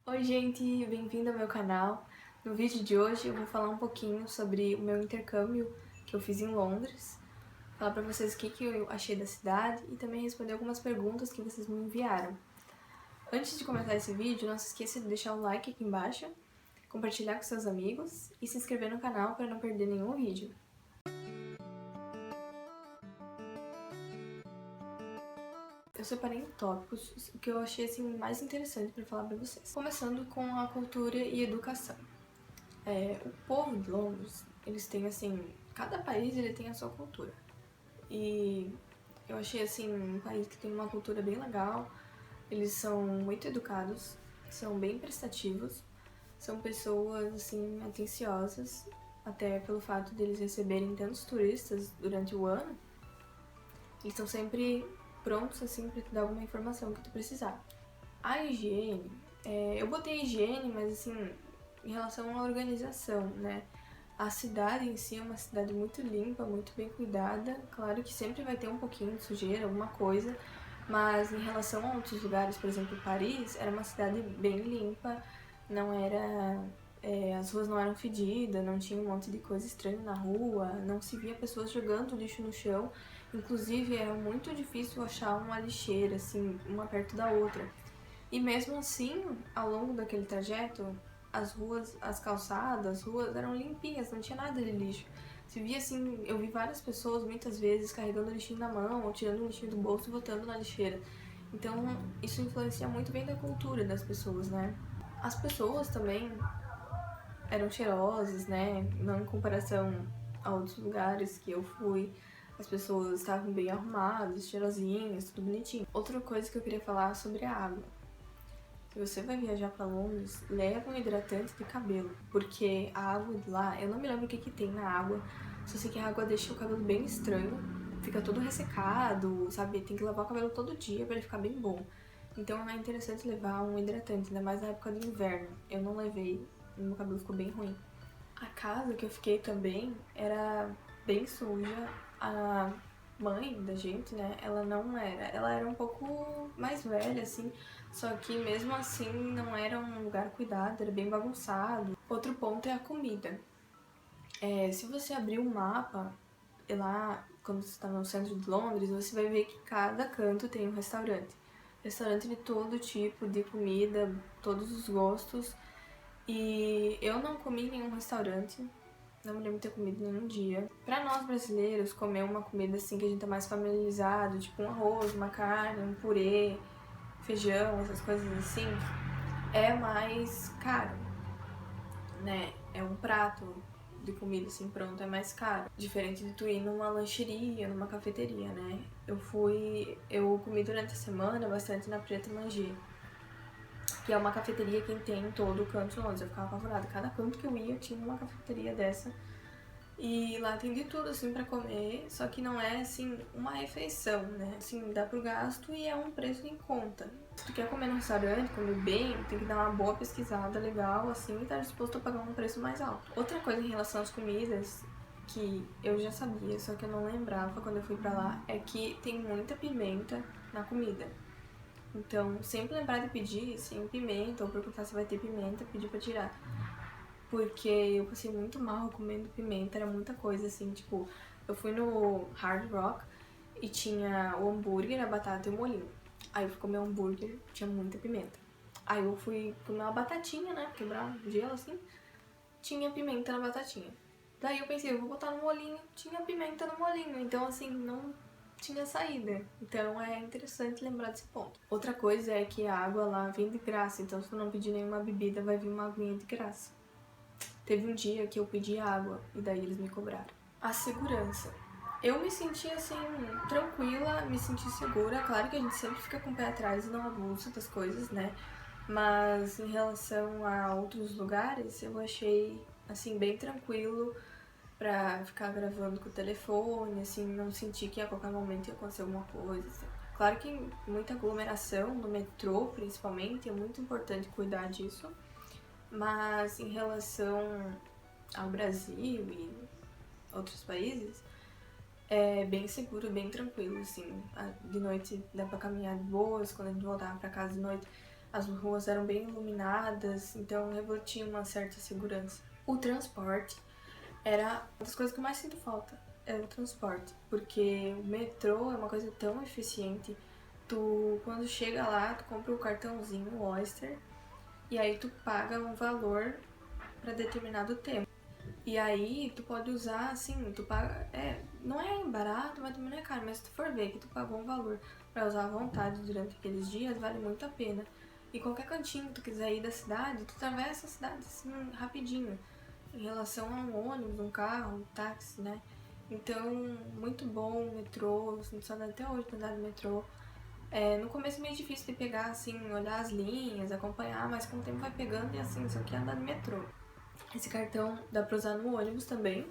Oi gente, bem-vindo ao meu canal. No vídeo de hoje eu vou falar um pouquinho sobre o meu intercâmbio que eu fiz em Londres, falar pra vocês o que eu achei da cidade e também responder algumas perguntas que vocês me enviaram. Antes de começar esse vídeo, não se esqueça de deixar o like aqui embaixo, compartilhar com seus amigos e se inscrever no canal para não perder nenhum vídeo. Eu separei em tópicos o que eu achei assim, mais interessante para falar pra vocês. Começando com a cultura e educação. O povo de Londres, eles têm assim, cada país ele tem a sua cultura. E eu achei assim um país que tem uma cultura bem legal. Eles são muito educados, são bem prestativos, são pessoas assim atenciosas, até pelo fato de eles receberem tantos turistas durante o ano. Eles estão sempre prontos assim para te dar alguma informação que tu precisar. A higiene, eu botei higiene, mas assim, em relação à organização, né? A cidade em si é uma cidade muito limpa, muito bem cuidada. Claro que sempre vai ter um pouquinho de sujeira, alguma coisa, mas em relação a outros lugares, por exemplo, Paris, era uma cidade bem limpa, não era. As ruas não eram fedidas, não tinha um monte de coisa estranha na rua, não se via pessoas jogando lixo no chão. Inclusive, era muito difícil achar uma lixeira, assim, uma perto da outra. E mesmo assim, ao longo daquele trajeto, as ruas, as calçadas, as ruas eram limpinhas, não tinha nada de lixo. Se via assim, eu vi várias pessoas muitas vezes carregando o lixinho na mão, ou tirando o lixinho do bolso e botando na lixeira. Então, isso influencia muito bem da cultura das pessoas, né? As pessoas também eram cheirosas, né? Não em comparação a outros lugares que eu fui. As pessoas estavam bem arrumadas, cheirosinhas, tudo bonitinho. Outra coisa que eu queria falar é sobre a água. Se você vai viajar pra Londres, leva um hidratante de cabelo, porque a água de lá, eu não me lembro o que tem na água, só sei que a água deixa o cabelo bem estranho, fica todo ressecado, sabe? Tem que lavar o cabelo todo dia pra ele ficar bem bom. Então é interessante levar um hidratante, ainda mais na época do inverno. Eu não levei, meu cabelo ficou bem ruim. A casa que eu fiquei também era bem suja. A mãe da gente, né, ela não era. Ela era um pouco mais velha, assim, só que mesmo assim não era um lugar cuidado, era bem bagunçado. Outro ponto é a comida. Se você abrir um mapa, lá, quando você está no centro de Londres, você vai ver que cada canto tem um restaurante. Restaurante de todo tipo de comida, todos os gostos. E eu não comi em nenhum restaurante, não me lembro de ter comido nenhum dia. Pra nós brasileiros, comer uma comida assim que a gente tá mais familiarizado, tipo um arroz, uma carne, um purê, feijão, essas coisas assim, é mais caro, né? É um prato de comida assim pronto, é mais caro. Diferente de tu ir numa lancheria, numa cafeteria, né? Eu comi durante a semana bastante na Preta Manger, que é uma cafeteria que tem em todo o canto de Londres. Eu ficava apavorada. Cada canto que eu ia tinha uma cafeteria dessa. E lá tem de tudo, assim, pra comer, só que não é, assim, uma refeição, né? Assim, dá pro gasto e é um preço em conta. Se tu quer comer no restaurante, comer bem, tem que dar uma boa pesquisada legal, assim, e estar disposto a pagar um preço mais alto. Outra coisa em relação às comidas, que eu já sabia, só que eu não lembrava quando eu fui pra lá, é que tem muita pimenta na comida. Então, sempre lembrar de pedir sem pimenta, ou perguntar se vai ter pimenta, pedir pra tirar. Porque eu passei muito mal comendo pimenta, era muita coisa assim, tipo, eu fui no Hard Rock e tinha o hambúrguer, a batata e o molhinho. Aí eu fui comer o hambúrguer, tinha muita pimenta. Aí eu fui comer uma batatinha, né, quebrar gelo assim, tinha pimenta na batatinha. Daí eu pensei, eu vou botar no molhinho, tinha pimenta no molhinho, então assim, não tinha saída. Então é interessante lembrar desse ponto. Outra coisa é que a água lá vem de graça, então se tu não pedir nenhuma bebida, vai vir uma aguinha de graça. Teve um dia que eu pedi água e daí eles me cobraram. A segurança. Eu me senti assim, tranquila, me senti segura. Claro que a gente sempre fica com o pé atrás e não abusa das coisas, né? Mas em relação a outros lugares, eu achei assim bem tranquilo pra ficar gravando com o telefone, assim, não sentir que a qualquer momento ia acontecer alguma coisa. Assim. Claro que muita aglomeração, no metrô principalmente, é muito importante cuidar disso. Mas em relação ao Brasil e outros países, é bem seguro, bem tranquilo, assim. De noite dá pra caminhar de boas, quando a gente voltava pra casa de noite, as ruas eram bem iluminadas, então refletia uma certa segurança. O transporte era uma das coisas que eu mais sinto falta, é o transporte, porque o metrô é uma coisa tão eficiente. Tu, quando chega lá, tu compra o cartãozinho, o Oyster, e aí tu paga um valor para determinado tempo. E aí tu pode usar, assim, tu paga, não é barato, mas também não é caro, mas se tu for ver que tu pagou um valor para usar à vontade durante aqueles dias, vale muito a pena. E qualquer cantinho que tu quiser ir da cidade, tu atravessa a cidade assim rapidinho, em relação a um ônibus, um carro, um táxi, né? Então, muito bom o metrô, eu sinto saudade até hoje de andar no metrô. No começo é meio difícil de pegar, assim, olhar as linhas, acompanhar, mas com o tempo vai pegando e assim, só que andar no metrô. Esse cartão dá pra usar no ônibus também.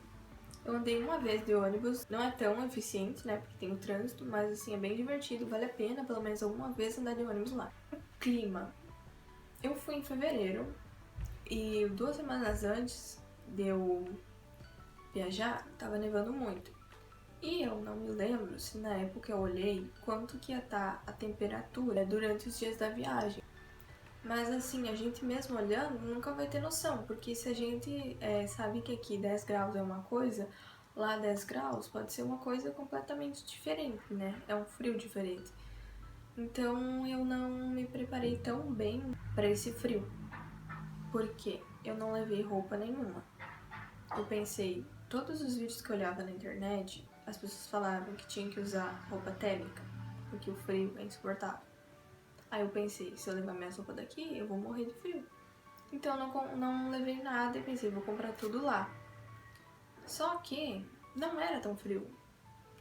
Eu andei uma vez de ônibus, não é tão eficiente, né, porque tem o trânsito, mas assim, é bem divertido, vale a pena pelo menos alguma vez andar de ônibus lá. Clima. Eu fui em fevereiro e 2 semanas antes de eu viajar, tava nevando muito. E eu não me lembro se na época eu olhei quanto que ia estar a temperatura durante os dias da viagem. Mas assim, a gente mesmo olhando nunca vai ter noção, porque se a gente sabe que aqui 10 graus é uma coisa, lá 10 graus pode ser uma coisa completamente diferente, né? É um frio diferente. Então eu não me preparei tão bem para esse frio, porque eu não levei roupa nenhuma. Eu pensei, todos os vídeos que eu olhava na internet, as pessoas falavam que tinha que usar roupa térmica, porque o frio é insuportável. Aí eu pensei, se eu levar minha roupa daqui, eu vou morrer de frio. Então eu não levei nada e pensei, vou comprar tudo lá. Só que não era tão frio.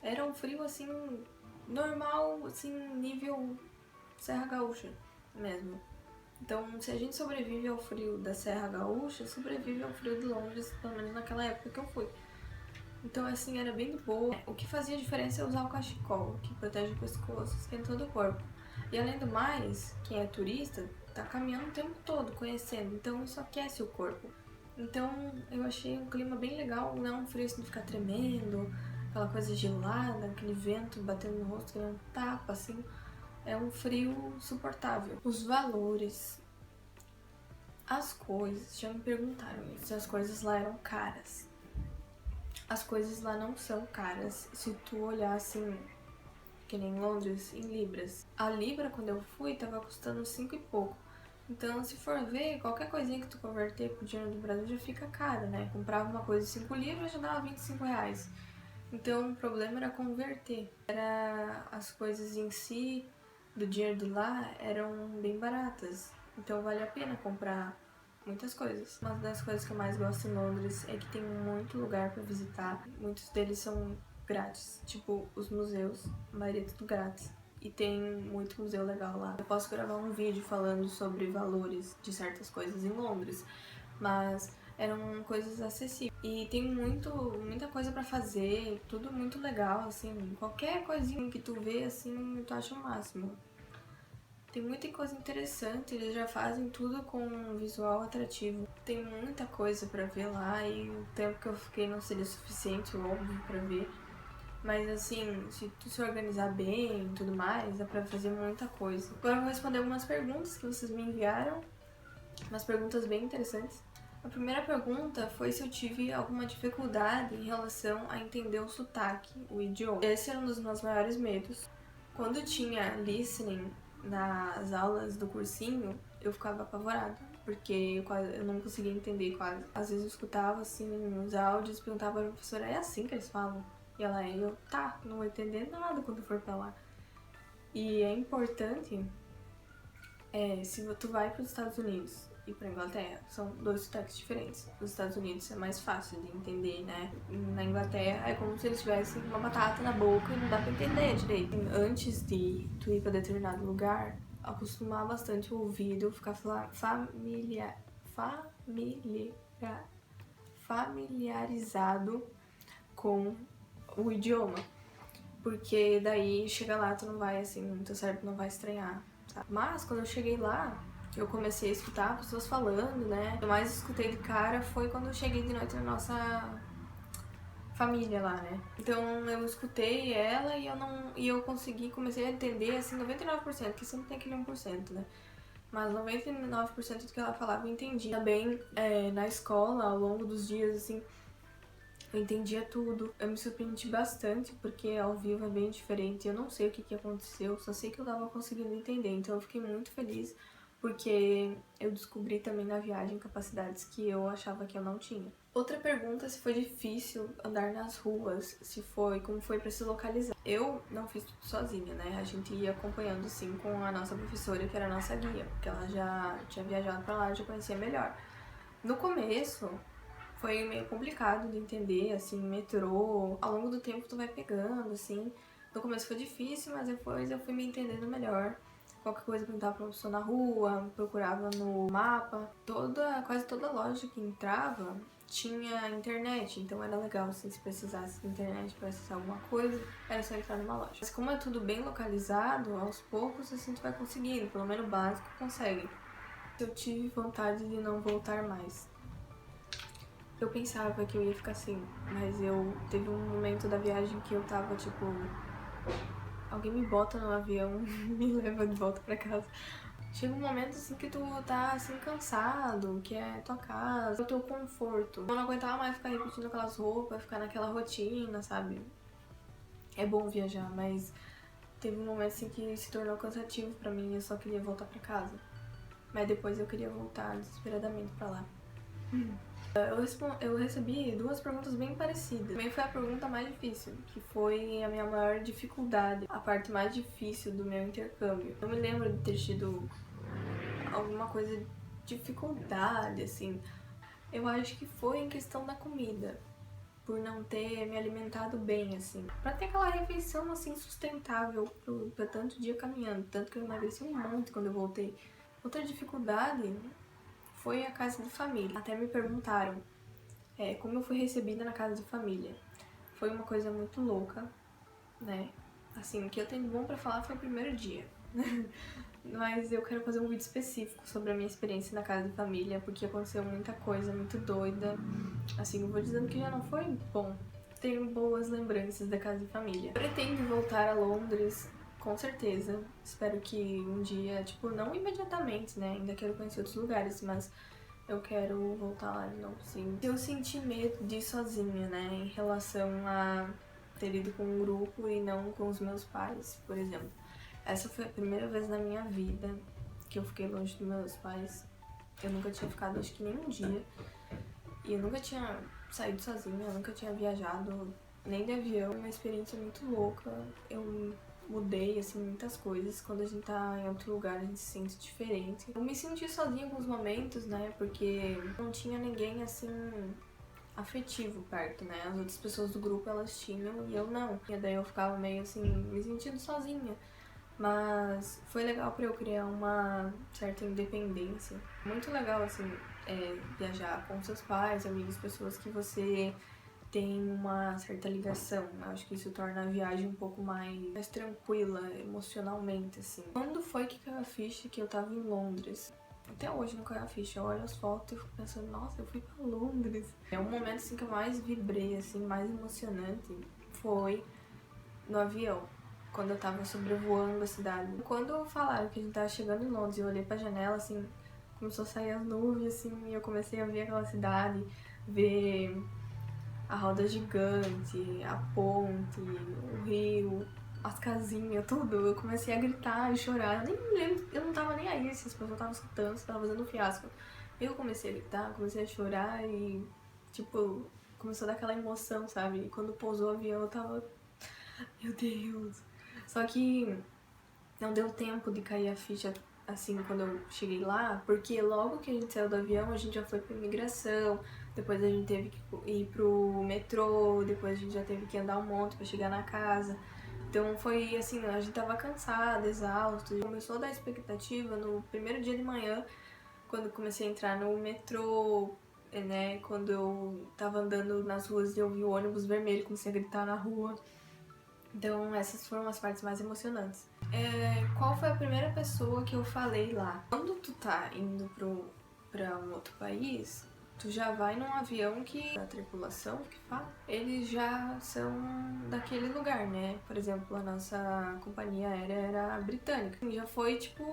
Era um frio assim, normal, assim, nível Serra Gaúcha mesmo. Então, se a gente sobrevive ao frio da Serra Gaúcha, sobrevive ao frio de Londres, pelo menos naquela época que eu fui. Então, assim, era bem de boa. O que fazia diferença é usar o cachecol, que protege o pescoço, esquenta todo o corpo. E além do mais, quem é turista tá caminhando o tempo todo, conhecendo, então isso aquece o corpo. Então eu achei um clima bem legal, não é um frio assim de ficar tremendo, aquela coisa gelada, aquele vento batendo no rosto que não tapa, assim. É um frio suportável. Os valores, as coisas, já me perguntaram isso, se as coisas lá eram caras. As coisas lá não são caras, se tu olhar assim, que nem em Londres, em libras. A libra, quando eu fui, tava custando 5 e pouco. Então, se for ver, qualquer coisinha que tu converter pro dinheiro do Brasil já fica caro, né? Comprava uma coisa de 5 libras, já dava 25 reais. Então, o problema era converter. As coisas em si, do dinheiro de lá, eram bem baratas. Então, vale a pena comprar muitas coisas. Uma das coisas que eu mais gosto em Londres é que tem muito lugar pra visitar. Muitos deles são grátis, tipo os museus, a maioria é tudo grátis. E tem muito museu legal lá. Eu posso gravar um vídeo falando sobre valores de certas coisas em Londres, mas eram coisas acessíveis. E tem muita coisa pra fazer, tudo muito legal, assim. Qualquer coisinha que tu vê, assim, tu acha o máximo. Tem muita coisa interessante, eles já fazem tudo com um visual atrativo. Tem muita coisa pra ver lá e o tempo que eu fiquei não seria suficiente, óbvio, pra ver. Mas assim, se tu se organizar bem e tudo mais, dá pra fazer muita coisa. Agora eu vou responder algumas perguntas que vocês me enviaram. Umas perguntas bem interessantes. A primeira pergunta foi se eu tive alguma dificuldade em relação a entender o sotaque, o idioma. Esse era um dos meus maiores medos. Quando tinha listening nas aulas do cursinho, eu ficava apavorada, porque eu não conseguia entender quase. Às vezes eu escutava assim os áudios e perguntava pra professora, é assim que eles falam? E ela, não vou entender nada quando for pra lá. E é importante, se tu vai pros Estados Unidos e pra Inglaterra, são 2 sotaques diferentes. Nos Estados Unidos é mais fácil de entender, né? Na Inglaterra é como se eles tivessem uma batata na boca e não dá pra entender direito. Antes de tu ir pra determinado lugar, acostumar bastante o ouvido, ficar familiarizado com o idioma, porque daí chega lá, tu não vai assim, teu cérebro não vai estranhar, sabe? Mas quando eu cheguei lá, eu comecei a escutar pessoas falando, né? O que eu mais escutei de cara foi quando eu cheguei de noite na nossa família lá, né? Então eu escutei ela e eu consegui, comecei a entender assim 99%, que sempre tem aquele 1%, né? mas 99% do que ela falava eu entendi. Também na escola, ao longo dos dias, assim, eu entendia tudo. Eu me surpreendi bastante, porque ao vivo é bem diferente. Eu não sei o que aconteceu, só sei que eu tava conseguindo entender. Então eu fiquei muito feliz, porque eu descobri também na viagem capacidades que eu achava que eu não tinha. Outra pergunta, se foi difícil andar nas ruas, como foi pra se localizar. Eu não fiz tudo sozinha, né? A gente ia acompanhando, sim, com a nossa professora, que era a nossa guia, porque ela já tinha viajado pra lá e já conhecia melhor. No começo, foi meio complicado de entender, assim, metrô. Ao longo do tempo tu vai pegando, assim. No começo foi difícil, mas depois eu fui me entendendo melhor. Qualquer coisa perguntava pra uma pessoa na rua, procurava no mapa. Quase toda loja que entrava tinha internet, então era legal, assim, se precisasse de internet pra acessar alguma coisa, era só entrar numa loja. Mas como é tudo bem localizado, aos poucos, assim, tu vai conseguindo, pelo menos o básico consegue. Eu tive vontade de não voltar mais. Eu pensava que eu ia ficar assim, mas teve um momento da viagem que eu tava, tipo, alguém me bota no avião e me leva de volta pra casa. Chega um momento, assim, que tu tá, assim, cansado, que é tua casa, o teu conforto. Eu não aguentava mais ficar repetindo aquelas roupas, ficar naquela rotina, sabe? É bom viajar, mas teve um momento, assim, que se tornou cansativo pra mim e eu só queria voltar pra casa. Mas depois eu queria voltar desesperadamente pra lá. Eu recebi duas perguntas bem parecidas. Também foi a pergunta mais difícil, que foi a minha maior dificuldade, a parte mais difícil do meu intercâmbio. Eu me lembro de ter tido alguma coisa de dificuldade, assim. Eu acho que foi em questão da comida, por não ter me alimentado bem, assim. Pra ter aquela refeição, assim, sustentável pra tanto dia caminhando. Tanto que eu emagreci um monte quando eu voltei. Outra dificuldade foi a casa de família. Até me perguntaram como eu fui recebida na casa de família. Foi uma coisa muito louca, né? Assim, o que eu tenho de bom pra falar foi o primeiro dia. Mas eu quero fazer um vídeo específico sobre a minha experiência na casa de família, porque aconteceu muita coisa muito doida. Assim, eu vou dizendo que já não foi bom. Tenho boas lembranças da casa de família. Pretendo voltar a Londres, com certeza. Espero que um dia, tipo, não imediatamente, né? Ainda quero conhecer outros lugares, mas eu quero voltar lá de novo, sim. Eu senti medo de ir sozinha, né? Em relação a ter ido com um grupo e não com os meus pais, por exemplo. Essa foi a primeira vez na minha vida que eu fiquei longe dos meus pais. Eu nunca tinha ficado, acho que nem um dia. E eu nunca tinha saído sozinha, eu nunca tinha viajado nem de avião. Uma experiência muito louca. Eu mudei, assim, muitas coisas. Quando a gente tá em outro lugar, a gente se sente diferente. Eu me senti sozinha em alguns momentos, né? Porque não tinha ninguém, assim, afetivo perto, né? As outras pessoas do grupo, elas tinham e eu não. E daí eu ficava meio, assim, me sentindo sozinha. Mas foi legal pra eu criar uma certa independência. Muito legal, assim, viajar com seus pais, amigos, pessoas que você tem uma certa ligação. Eu acho que isso torna a viagem um pouco mais tranquila emocionalmente, assim. Quando foi que caiu a ficha que eu tava em Londres? Até hoje não caiu a ficha. Eu olho as fotos e fico pensando, nossa, eu fui pra Londres. É um momento, assim, que eu mais vibrei, assim, mais emocionante foi no avião, quando eu tava sobrevoando a cidade. Quando falaram que a gente tava chegando em Londres, eu olhei pra janela, assim, começou a sair as nuvens, assim, e eu comecei a ver aquela cidade, ver a roda gigante, a ponte, o rio, as casinhas, tudo. Eu comecei a gritar e chorar. Eu nem me lembro, eu não tava nem aí se as pessoas estavam escutando, se tava fazendo um fiasco. Eu comecei a gritar, comecei a chorar e, tipo, começou a dar aquela emoção, sabe? E quando pousou o avião, eu tava, meu Deus. Só que não deu tempo de cair a ficha assim quando eu cheguei lá, porque logo que a gente saiu do avião, a gente já foi pra imigração, depois a gente teve que ir pro metrô, depois a gente já teve que andar um monte pra chegar na casa. Então foi assim, a gente tava cansado, exausto. Começou a dar expectativa no primeiro dia de manhã, quando eu comecei a entrar no metrô, né? Quando eu tava andando nas ruas e eu vi o ônibus vermelho, comecei a gritar na rua. Então essas foram as partes mais emocionantes. Qual foi a primeira pessoa que eu falei lá? Quando tu tá indo pra um outro país, Tu já vai num avião que a tripulação que fala, eles já são daquele lugar, né? Por exemplo, a nossa companhia aérea era britânica. Já foi tipo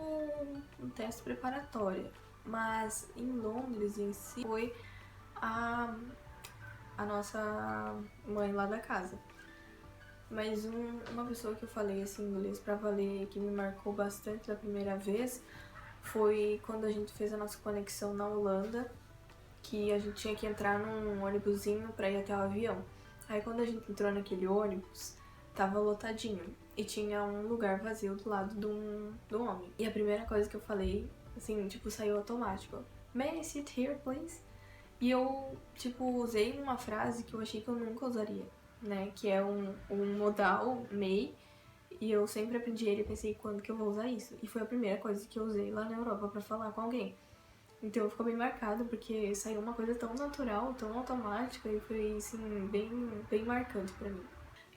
um teste preparatório. Mas em Londres em si foi a nossa mãe lá da casa. Mas uma pessoa que eu falei assim inglês pra valer, que me marcou bastante da primeira vez, foi quando a gente fez a nossa conexão na Holanda, que a gente tinha que entrar num ônibusinho pra ir até o avião. Aí quando a gente entrou naquele ônibus, tava lotadinho e tinha um lugar vazio do lado do homem. E a primeira coisa que eu falei, assim, tipo, saiu automático. May I sit here, please? E eu, tipo, usei uma frase que eu achei que eu nunca usaria, né? Que é um modal, may, e eu sempre aprendi ele e pensei, quando que eu vou usar isso? E foi a primeira coisa que eu usei lá na Europa pra falar com alguém. Então ficou bem marcado, porque saiu uma coisa tão natural, tão automática, e foi, assim, bem marcante pra mim.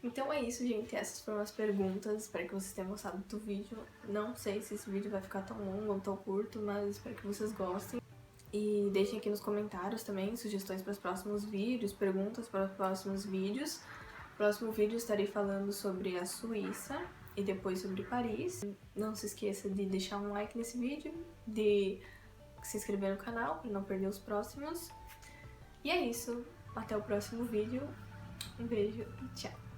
Então é isso, gente. Essas foram as perguntas. Espero que vocês tenham gostado do vídeo. Não sei se esse vídeo vai ficar tão longo ou tão curto, mas espero que vocês gostem. E deixem aqui nos comentários também sugestões para os próximos vídeos, perguntas para os próximos vídeos. No próximo vídeo estarei falando sobre a Suíça e depois sobre Paris. Não se esqueça de deixar um like nesse vídeo, de se inscrever no canal para não perder os próximos. E é isso. Até o próximo vídeo. Um beijo e tchau!